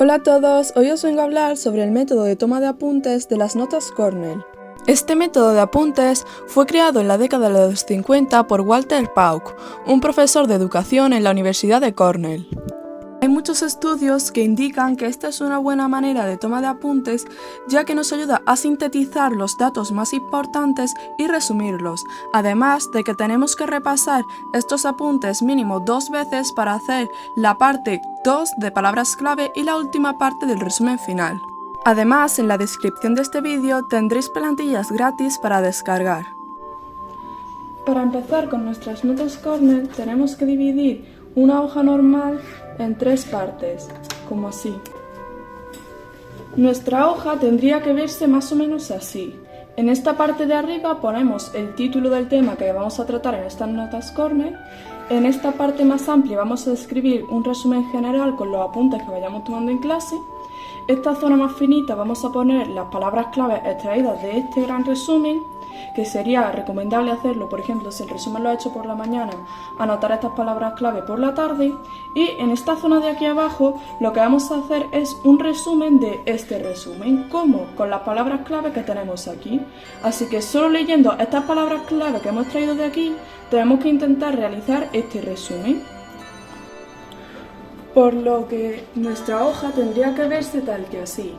Hola a todos, hoy os vengo a hablar sobre el método de toma de apuntes de las notas Cornell. Este método de apuntes fue creado en la década de los 50 por Walter Pauk, un profesor de educación en la Universidad de Cornell. Hay muchos estudios que indican que esta es una buena manera de toma de apuntes, ya que nos ayuda a sintetizar los datos más importantes y resumirlos, además de que tenemos que repasar estos apuntes mínimo 2 veces para hacer la parte 2 de palabras clave y la última parte del resumen final. Además, en la descripción de este vídeo tendréis plantillas gratis para descargar. Para empezar con nuestras notas Cornell tenemos que dividir una hoja normal en 3 partes, como así. Nuestra hoja tendría que verse más o menos así. En esta parte de arriba ponemos el título del tema que vamos a tratar en estas notas Cornell. En esta parte más amplia vamos a escribir un resumen general con los apuntes que vayamos tomando en clase. Esta zona más finita vamos a poner las palabras clave extraídas de este gran resumen, que sería recomendable hacerlo, por ejemplo, si el resumen lo he hecho por la mañana, anotar estas palabras clave por la tarde. Y en esta zona de aquí abajo lo que vamos a hacer es un resumen de este resumen, como con las palabras clave que tenemos aquí. Así que solo leyendo estas palabras clave que hemos traído de aquí, tenemos que intentar realizar este resumen. Por lo que nuestra hoja tendría que verse tal que así.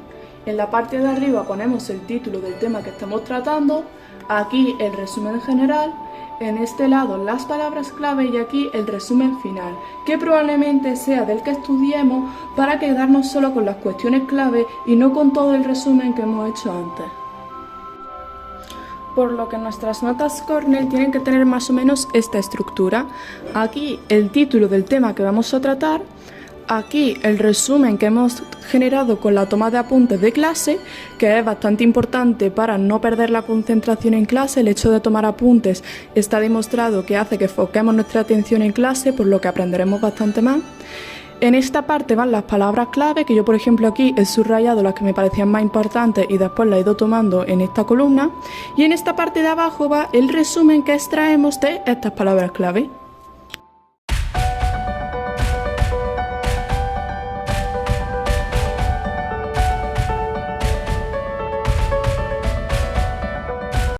En la parte de arriba ponemos el título del tema que estamos tratando, aquí el resumen general, en este lado las palabras clave y aquí el resumen final, que probablemente sea del que estudiemos para quedarnos solo con las cuestiones clave y no con todo el resumen que hemos hecho antes. Por lo que nuestras notas Cornell tienen que tener más o menos esta estructura. Aquí el título del tema que vamos a tratar, aquí el resumen que hemos generado con la toma de apuntes de clase, que es bastante importante para no perder la concentración en clase. El hecho de tomar apuntes está demostrado que hace que enfoquemos nuestra atención en clase, por lo que aprenderemos bastante más. En esta parte van las palabras clave, que yo por ejemplo aquí he subrayado las que me parecían más importantes y después las he ido tomando en esta columna. Y en esta parte de abajo va el resumen que extraemos de estas palabras clave.